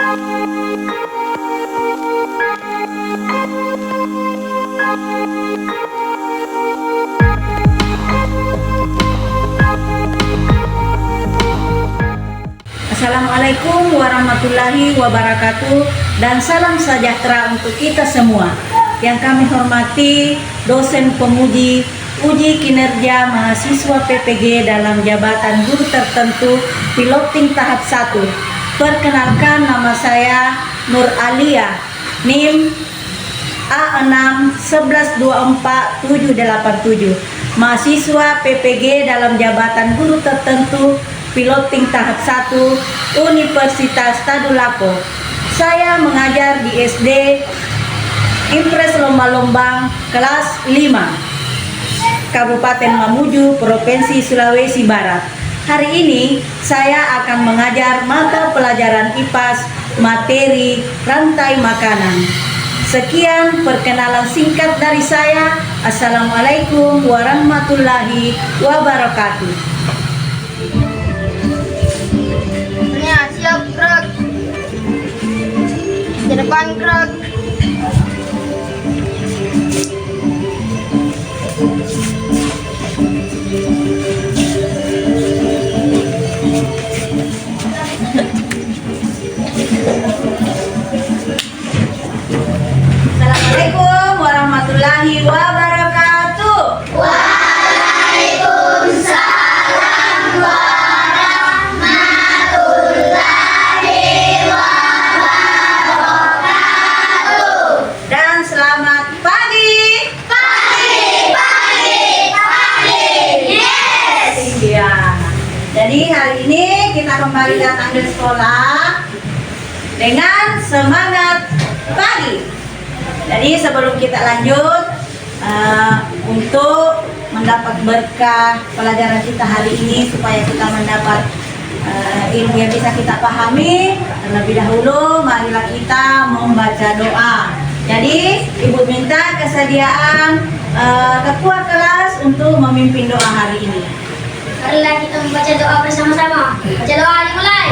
Assalamualaikum warahmatullahi wabarakatuh, dan salam sejahtera untuk kita semua. Yang kami hormati dosen pemuji uji kinerja mahasiswa PPG dalam jabatan guru tertentu piloting tahap 1. Perkenalkan, nama saya Nur Alia, NIM A611247787, mahasiswa PPG dalam jabatan guru tertentu piloting tahap 1 Universitas Tadulako. Saya mengajar di SD Impres Lomba-Lombang kelas 5, Kabupaten Mamuju, Provinsi Sulawesi Barat. Hari ini saya akan mengajar mata pelajaran IPAS materi rantai makanan. Sekian perkenalan singkat dari saya. Assalamualaikum warahmatullahi wabarakatuh. Siap, gerak. Di depan, gerak. Assalamualaikum warahmatullahi wabarakatuh. Waalaikumsalam warahmatullahi wabarakatuh. Dan selamat pagi. Yes. Iya. Jadi hari ini kita kembali datang ke sekolah dengan semangat pagi. Jadi sebelum kita lanjut untuk mendapat berkah pelajaran kita hari ini, supaya kita mendapat ilmu yang bisa kita pahami, terlebih dahulu marilah kita membaca doa. Jadi Ibu minta kesediaan ketua kelas untuk memimpin doa hari ini. Marilah kita membaca doa bersama-sama. Baca doa, dimulai.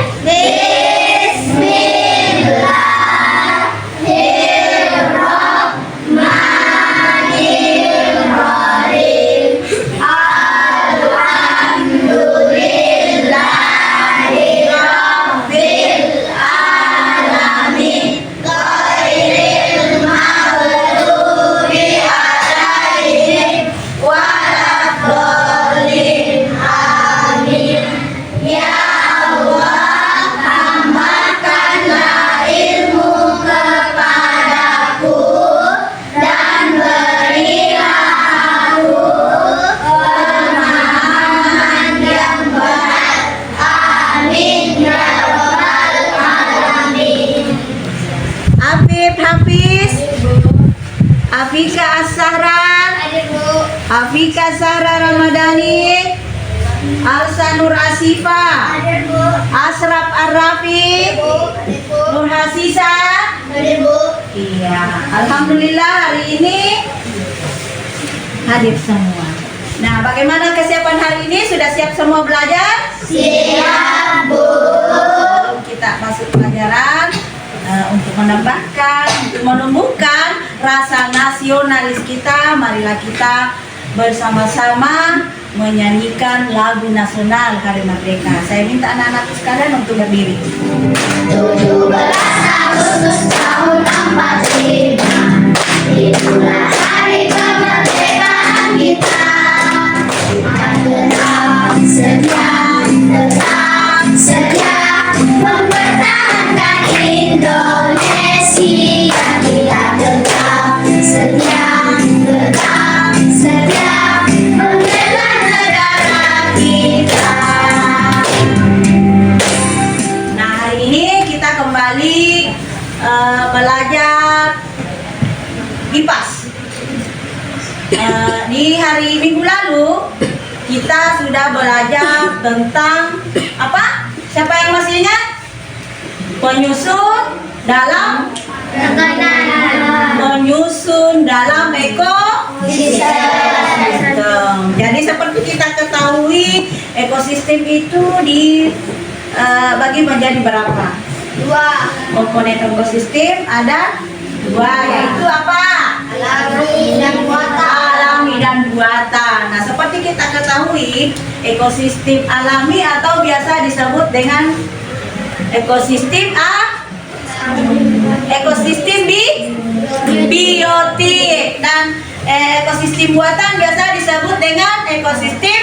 Afika As-Sahra, Hadir, Bu. Afika Sahra Ramadhani, Alsa Nur Asifa, Hadir, Bu. Asraf Ar-Rafi, Hadir, Bu. Nur Hasisa. Hadir, Bu. Iya, alhamdulillah hari ini hadir semua. Nah, bagaimana kesiapan hari ini? Sudah siap semua belajar? Siap, Bu. Sebelum kita masuk pelajaran, untuk menambahkan, untuk menumbuhkan rasa nasionalis kita, marilah kita bersama-sama menyanyikan lagu nasional Hari Merdeka. Saya minta anak-anak sekalian untuk berdiri. 17 Agustus tahun 45, itulah hari kemerdekaan kita. Tetap setia mempertahankan Indonesia. Kita tetap setia membela negara kita. Nah, hari ini kita kembali belajar IPAS. Di hari Minggu lalu kita sudah belajar tentang apa? Siapa yang masih ingat? Menyusun dalam ekosistem. Jadi seperti kita ketahui, ekosistem itu dibagi menjadi berapa? Dua. Komponen ekosistem ada dua, yaitu apa? Alami dan buatan. Alami dan buatan. Nah, seperti kita ketahui, ekosistem alami atau biasa disebut dengan ekosistem biotik, dan ekosistem buatan biasa disebut dengan ekosistem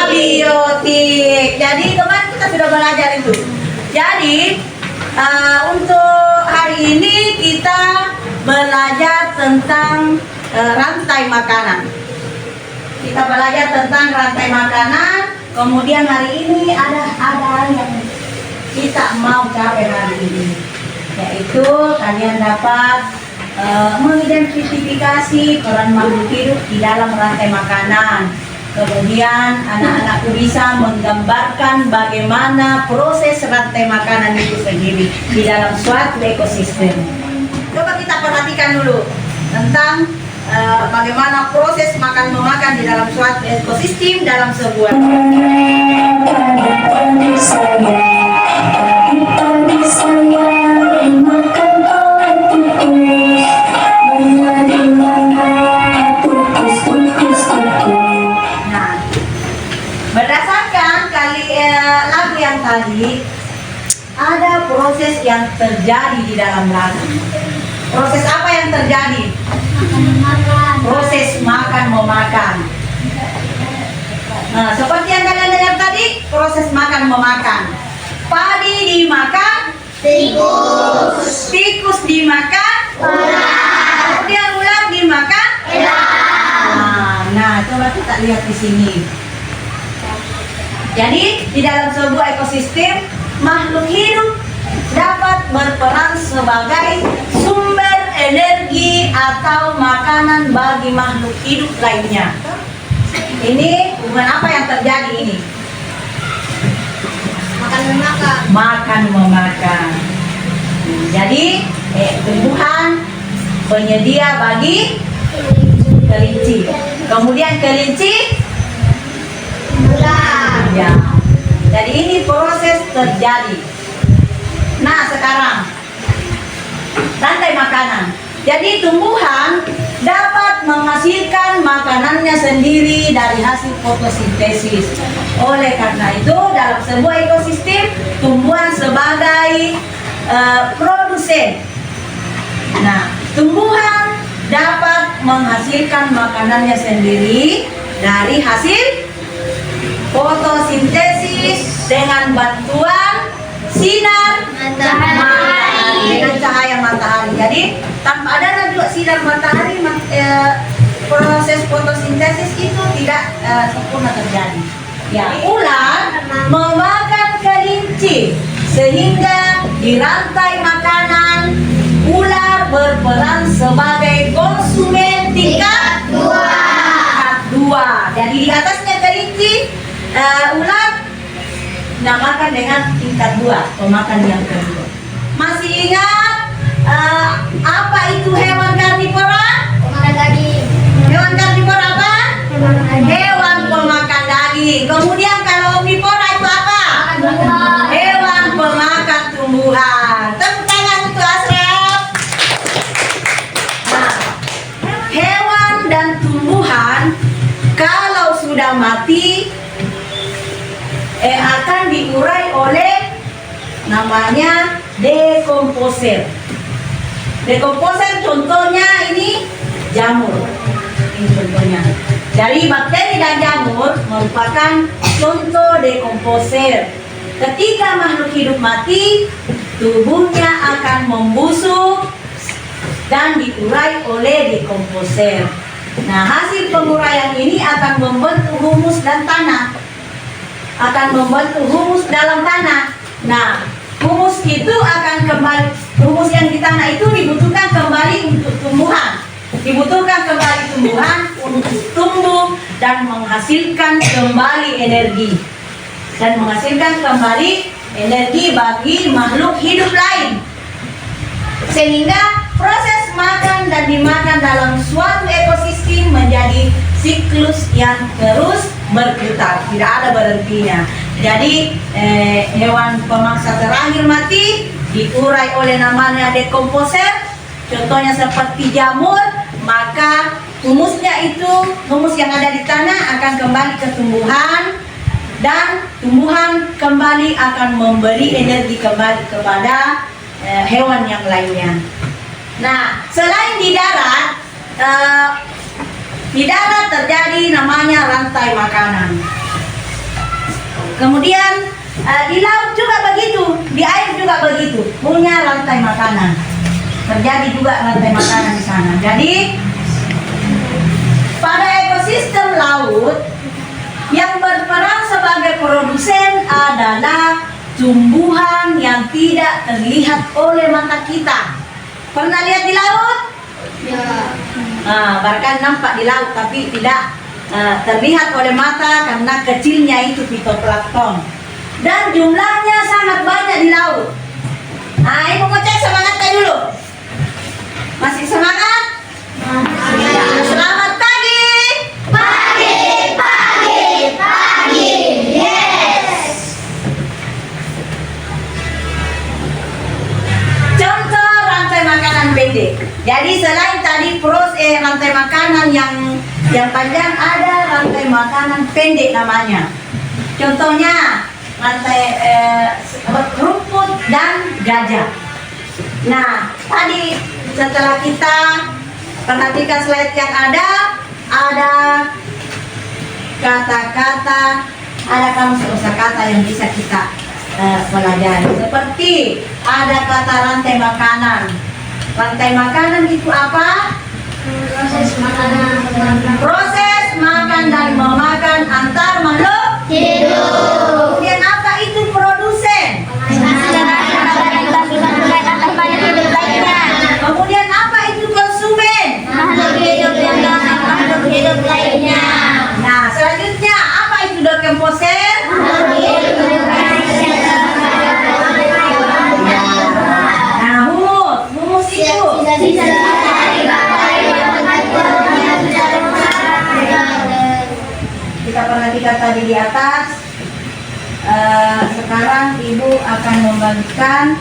abiotik. Jadi kemarin kita sudah belajar itu. Jadi untuk hari ini kita belajar tentang rantai makanan. Kita belajar tentang rantai makanan. Kemudian hari ini ada yang kita mau capai hari ini, yaitu kalian dapat mengidentifikasi peran makhluk hidup di dalam rantai makanan. Kemudian anak-anakku bisa menggambarkan bagaimana proses rantai makanan itu sendiri di dalam suatu ekosistem. Coba kita perhatikan dulu tentang bagaimana proses makan-memakan di dalam suatu ekosistem dalam sebuah. Berdasarkan lagu yang tadi, ada proses yang terjadi di dalam lagu. Proses apa yang terjadi? Proses makan memakan. Nah, seperti yang kalian dengar tadi, proses makan memakan. Padi dimakan, Tikus. tikus dimakan, Ular. kemudian ular dimakan. Nah, coba kita lihat di sini. Jadi di dalam sebuah ekosistem, makhluk hidup dapat berperan sebagai sumber energi atau makanan bagi makhluk hidup lainnya. Ini hubungan apa yang terjadi ini? Makan memakan. Makan memakan. Jadi tumbuhan penyedia bagi kelinci. Kemudian kelinci, Ular. ya. Jadi ini proses terjadi. Nah, sekarang rantai makanan. Jadi tumbuhan dapat menghasilkan makanannya sendiri dari hasil fotosintesis. Oleh karena itu, dalam sebuah ekosistem, tumbuhan sebagai produsen. Nah, tumbuhan dapat menghasilkan makanannya sendiri dari hasil fotosintesis dengan bantuan sinar matahari, dengan cahaya matahari. Jadi tanpa adanya juga sinar matahari, proses fotosintesis itu tidak sempurna terjadi. Ya, ular memakan kelinci sehingga di rantai makanan ular berperan sebagai konsumen tingkat dua. Jadi di atasnya kelinci, ular namakan dengan tingkat 2, pemakan yang kedua. Masih ingat apa itu hewan karnivora? Pemakan daging. Hewan karnivora apa? Pemakan daging. Hewan pemakan daging. Kemudian kalau omnivora itu apa? Makan buah. Hewan pemakan tumbuhan. Tepuk tangan untuk Asraf. Nah, hewan dan tumbuhan kalau sudah mati akan diurai oleh namanya dekomposer. Dekomposer contohnya ini jamur. Ini contohnya. Dari bakteri dan jamur merupakan contoh dekomposer. Ketika makhluk hidup mati, tubuhnya akan membusuk dan diurai oleh dekomposer. Nah, hasil penguraian ini akan membentuk humus dan tanah. Akan membentuk humus dalam tanah. Nah, humus itu akan kembali, humus yang di tanah itu dibutuhkan kembali untuk tumbuhan. Dibutuhkan kembali tumbuhan untuk tumbuh dan menghasilkan kembali energi. Dan menghasilkan kembali energi bagi makhluk hidup lain. Sehingga proses makan dan dimakan dalam suatu ekosistem menjadi siklus yang terus berputar, tidak ada berhentinya. Jadi hewan pemangsa terakhir mati diurai oleh namanya dekomposer. Contohnya seperti jamur, maka humusnya itu, humus yang ada di tanah akan kembali ke tumbuhan, dan tumbuhan kembali akan memberi energi kembali kepada hewan yang lainnya. Nah, selain di darat terjadi namanya rantai makanan. Kemudian di laut juga begitu, di air juga begitu, punya rantai makanan. Terjadi juga rantai makanan di sana. Jadi pada ekosistem laut yang berperan sebagai produsen adalah tumbuhan yang tidak terlihat oleh mata kita. Pernah lihat di laut? Ya. Bahkan nampak di laut tapi tidak terlihat oleh mata karena kecilnya itu fitoplankton. Dan jumlahnya sangat banyak di laut. Ibu mau cek semangatnya dulu. Masih semangat? Selamat pagi. Pagi, pagi, pagi. Yes. Contoh rantai makanan pendek. Jadi selain tadi proses rantai makanan yang panjang, ada rantai makanan pendek namanya. Contohnya rantai rumput dan gajah. Nah, tadi setelah kita perhatikan slide yang ada kata-kata, ada kamus kosakata yang bisa kita pelajari. Seperti ada kata rantai makanan. Rantai makanan itu apa? Proses makanan. Proses makan dan memakan antar makhluk Hidup. Kemudian apa itu produsen? Kemudian apa itu konsumen? Makhluk hidup lainnya. Nah, selanjutnya apa itu dekomposer? Nah, humus itu kita perhatikan tadi di atas. Sekarang ibu akan membagikan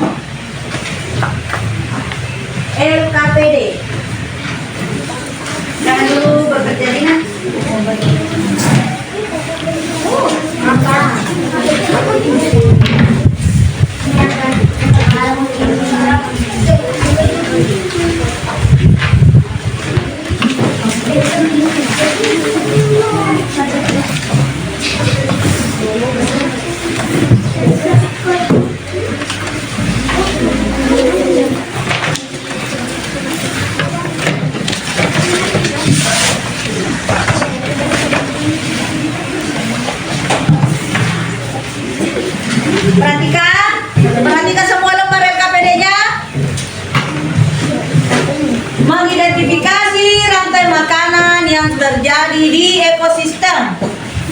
LKPD. Jangan dulu bekerja dinas. Perhatikan semua lembar LKPD-nya. Mengidentifikasi rantai makanan yang terjadi di ekosistem.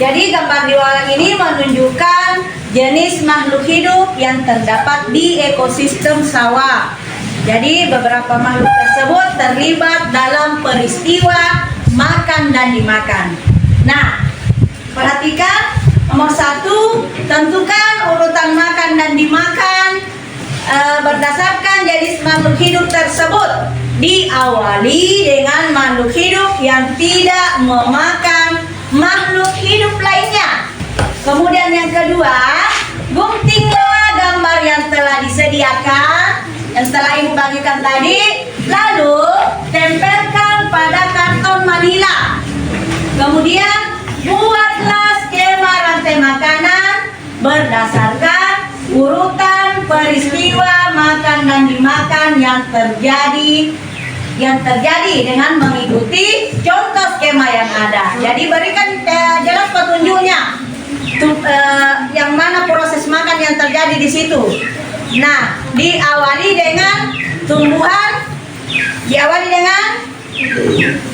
Jadi gambar di bawah ini menunjukkan jenis makhluk hidup yang terdapat di ekosistem sawah. Jadi beberapa makhluk tersebut terlibat dalam peristiwa makan dan dimakan. Nah, perhatikan. Nomor 1, tentukan urutan makan dan dimakan berdasarkan jenis makhluk hidup tersebut. Diawali dengan makhluk hidup yang tidak memakan makhluk hidup lainnya. Kemudian yang kedua, guntinglah gambar yang telah disediakan, yang telah ibu bagikan tadi, lalu tempelkan pada karton manila. Kemudian buatlah skema rantai makanan berdasarkan urutan peristiwa makan dan dimakan yang terjadi dengan mengikuti contoh skema yang ada. Jadi berikan jelas petunjuknya yang mana proses makan yang terjadi di situ. Nah, diawali dengan tumbuhan, diawali dengan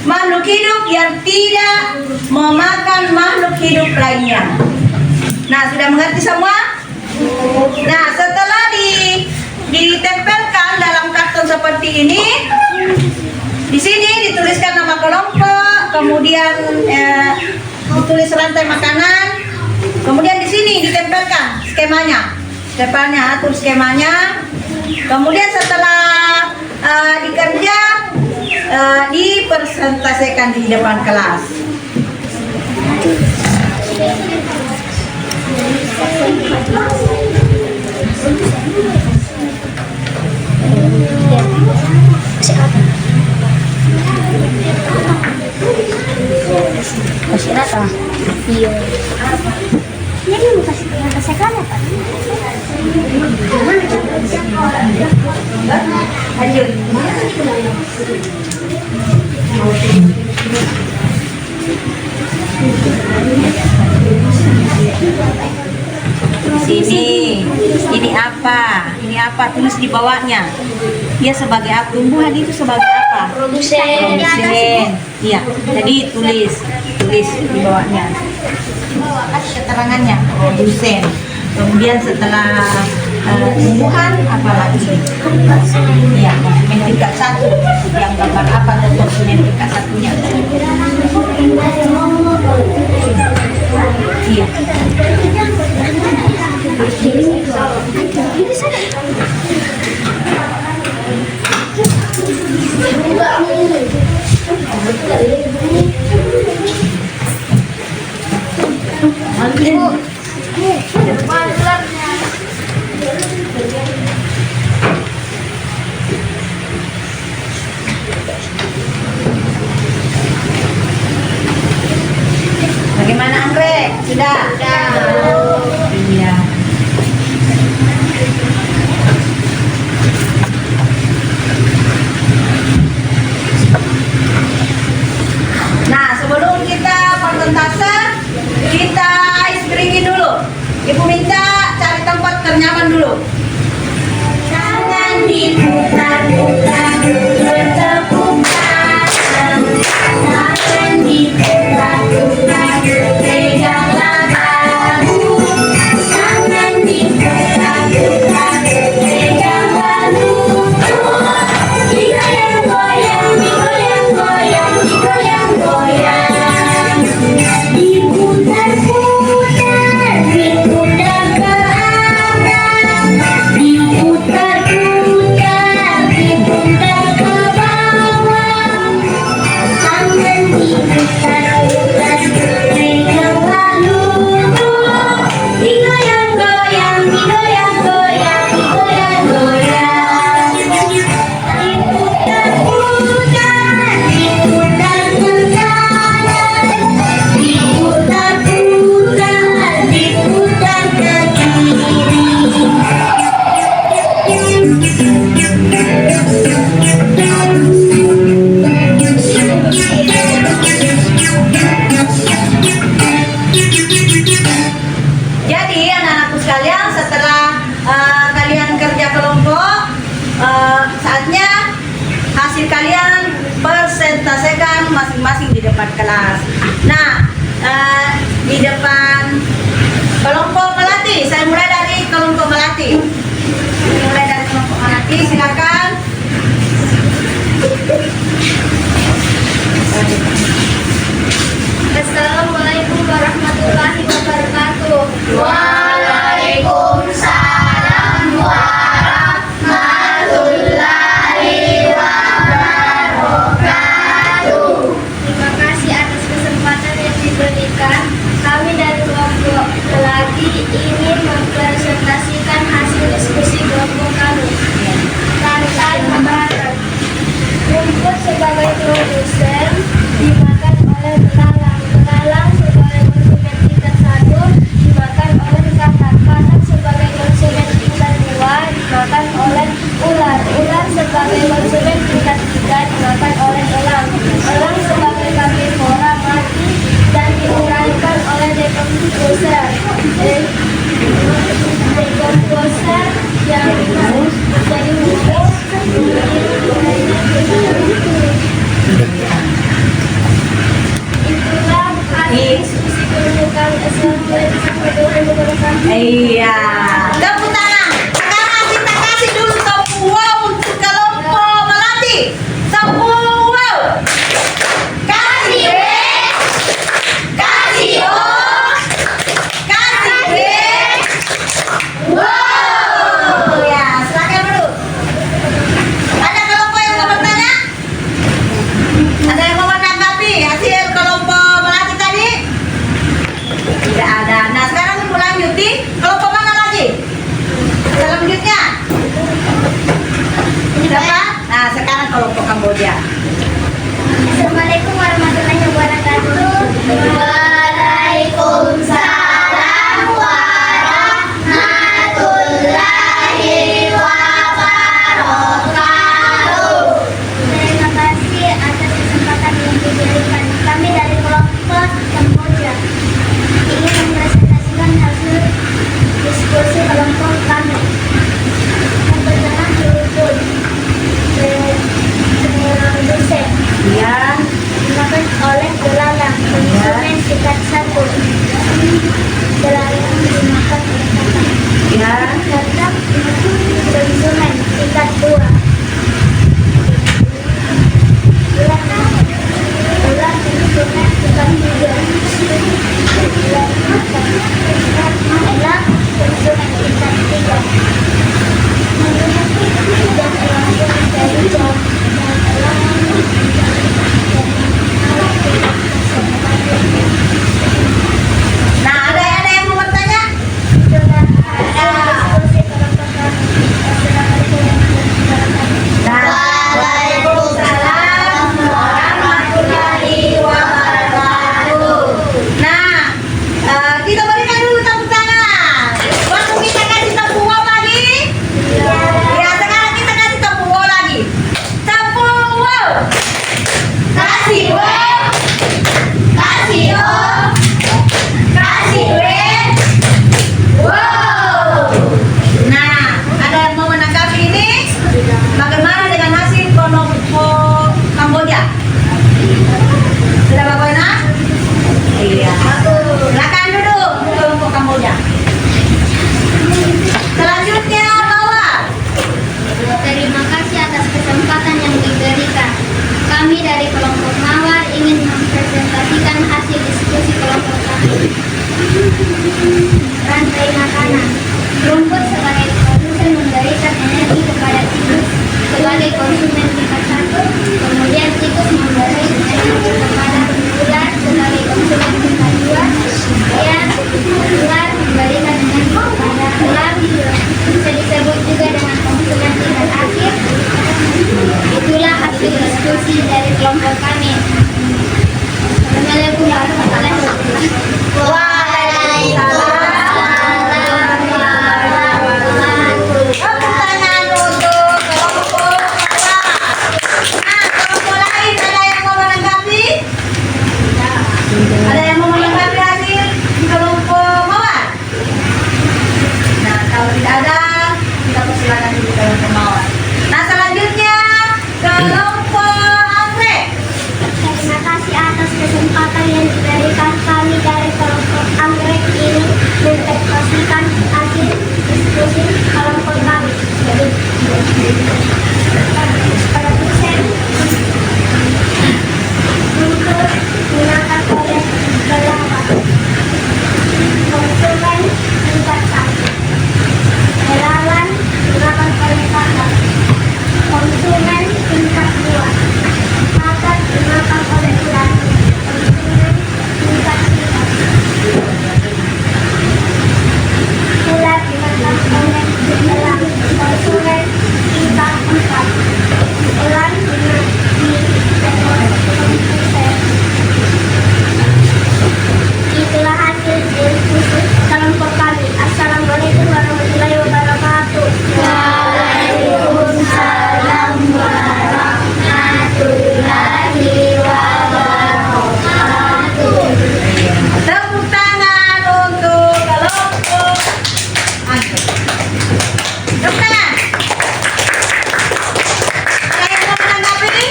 makhluk hidup yang tidak memakan makhluk hidup lainnya. Nah, sudah mengerti semua? Nah, setelah ditempelkan dalam karton seperti ini, di sini dituliskan nama kelompok, kemudian ditulis rantai makanan, Kemudian di sini ditempelkan skemanya. Atur skemanya. Kemudian setelah dikerja, dipresentasikan di depan kelas. Kasih rata. Iya. Jadi mau kasih apa? Lanjut. Sini, ini apa? Ini apa? Tulis di bawahnya. Dia sebagai apa? Tumbuhan itu sebagai apa? Produsen. Iya. Jadi tulis di bawahnya. Keterangannya produsen. Kemudian setelah tumbuhan apa lagi? Iya, konsumen tingkat 1. Yang gambar apa tuh konsumen tingkat 1-nya? Iya. Bagaimana Anggrek? Sudah? Iya. Nah, sebelum kita persentase, kita ice dulu. Ibu minta cari tempat ternyaman dulu. Jangan diputar-putar, bertepuk tangan. Jangan diputar-putar, peganglah bahu. Jangan diputar-putar, peganglah lutut. Digoyang-goyang, digoyang-goyang, digoyang-goyang. Diputar-putar, diputar ke atas. Diputar-putar, diputar ke bawah. Jangan diputar-putar, peganglah lutut. Digoyang-goyang, digoyang-goyang, digoyang-goyang. Diputar-putar, diputar ke kanan. Diputar-putar, diputar ke kiri. Jadi anak-anakku sekalian, setelah kalian kerja kelompok, saatnya hasil kalian presentasikan masing-masing di depan kelas. Nah, di depan kelompok melati, saya mulai dari kelompok melati. Silakan. Assalamualaikum warahmatullahi wabarakatuh. Waalaikumsalam warahmatullahi wabarakatuh. Terima kasih atas kesempatan yang diberikan. Kami dari kelompok lelaki ingin mempresentasikan Rumput sebagai produsen memberikan energi kepada tikus sebagai konsumen tingkat 1, kemudian tikus memberi energi kepada ular sebagai konsumen tingkat 2, kemudian ular memberikan energi kepada elang, bisa disebut juga dengan konsumen tingkat akhir. Itulah hasil diskusi dari kelompok kami. Assalamualaikum warahmatullahi wabarakatuh. Pertanyaan untuk kelompok kelompok lain ada yang mau menanggapi? Ada yang mau menanggapi hasil kelompok mawar? Nah, kalau tidak ada, kita persilakan dulu kelompok mawar. Nah, selanjutnya kelompok anggrek. Terima kasih atas kesempatan yang diberikan kami dari kelompok anggrek ini mengekspresikan hasil diskusi kelompok kami. Produsen untuk mengangkat oleh belakang, konsumen tingkat 1, relawan mengangkat oleh kakak, konsumen tingkat 2, kakak dimakan oleh ular, konsumen tingkat 3, ular dimakan oleh elang, konsumen tingkat 4, elang dimakan konsumen. Itulah hasil diskusi kelompok kami. Assalamualaikum warahmatullahi wabarakatuh. Waalaikumsalam warahmatullahi wabarakatuh. Tepuk tangan untuk kelompok anggrek. Tepuk tangan. Ada yang mau menanggapi?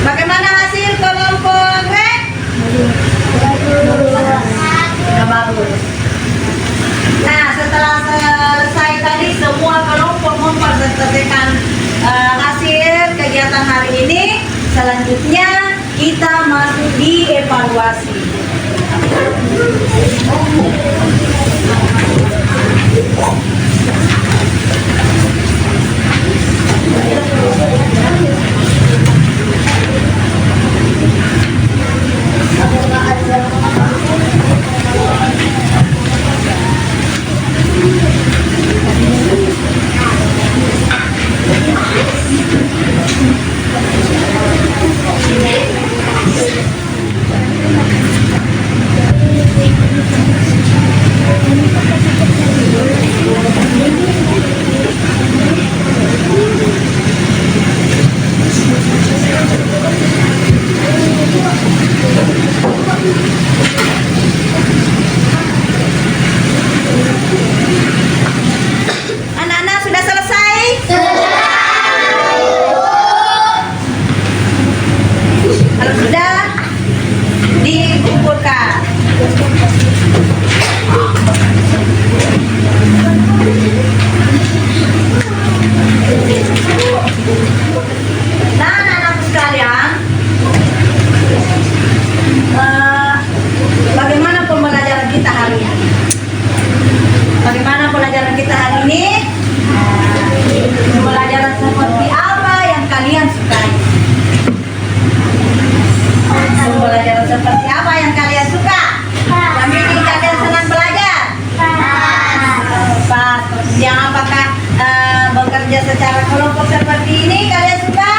Bagaimana hasil kelompok anggrek? Sudah bagus. Nah, setelah selesai tadi semua kelompok mempresentasikan hasil kegiatan hari ini, selanjutnya kita masuk di evaluasi. Anak-anak sudah selesai? Kalau sudah, dikumpulkan. Nah, anak-anakku sekalian, bagaimana pembelajaran kita hari ini? Bagaimana pelajaran kita hari ini? Pembelajaran seperti apa yang kalian sukai? Pembelajaran seperti apa yang kalian suka? Yang bikin kalian senang belajar? Pas. Yang apakah bekerja secara kelompok seperti ini kalian suka?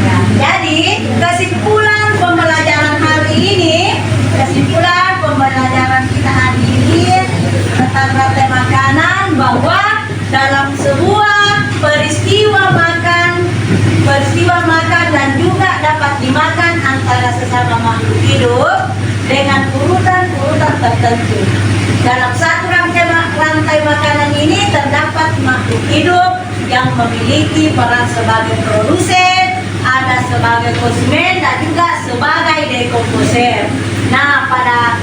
Ya, jadi kesimpulan pembelajaran hari ini, kesimpulan pembelajaran kita hari ini tentang rantai makanan, bahwa dalam sebuah peristiwa makan dan juga dapat dimakan antara sesama makhluk hidup dengan urutan-urutan tertentu. Dalam satu rantai makanan ini terdapat makhluk hidup yang memiliki peran sebagai produsen, ada sebagai konsumen dan juga sebagai dekomposer. Nah, pada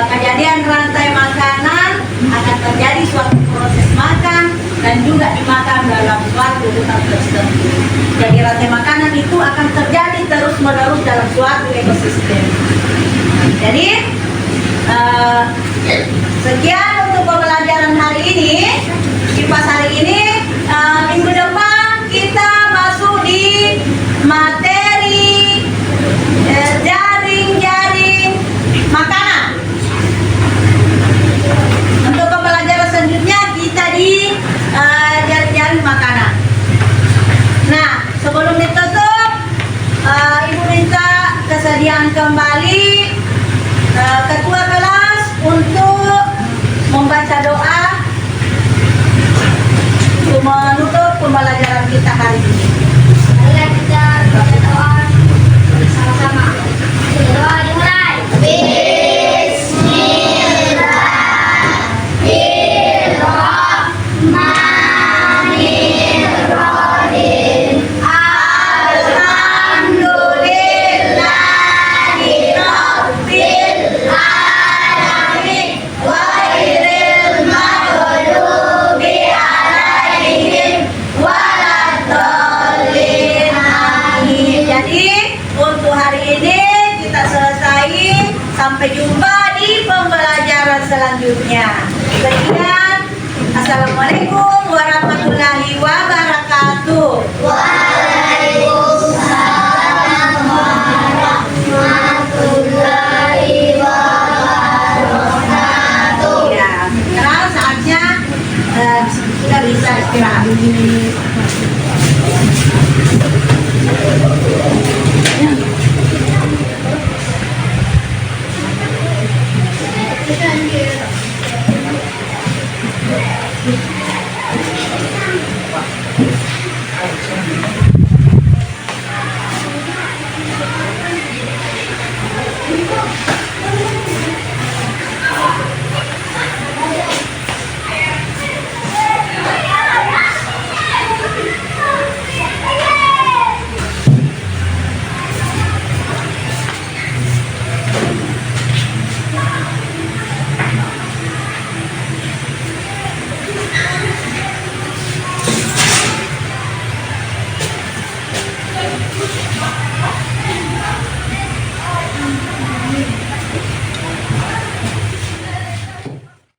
kejadian rantai makanan akan terjadi suatu proses makan dan juga dimakan dalam suatu urutan tertentu. Jadi rantai makanan itu akan terjadi terus-menerus dalam suatu ekosistem. Jadi Sekian untuk pembelajaran hari ini. Kipas hari ini, minggu depan kita masuk di materi jaring-jaring makanan. Untuk pembelajaran selanjutnya kita di jaring-jaring makanan. Nah, sebelum ditutup, Ibu minta kesediaan kembali ketua kelas untuk membaca doa untuk menutup pembelajaran kita hari ini. Marilah kita baca doa bersama-sama. Doa dimulai. Bismillahirrahmanirrahim. Alhamdulillahirabbil alamin. Ghairil maghdubi alaihim waladdallin. Amin. Jadi untuk hari ini kita selesai. Sampai jumpa di pembelajaran selanjutnya. Sekian. Assalamualaikum warahmatullahi wabarakatuh. Waalaikumsalam warahmatullahi wabarakatuh. Ya, sekarang saatnya kita bisa istirahat. Thank you.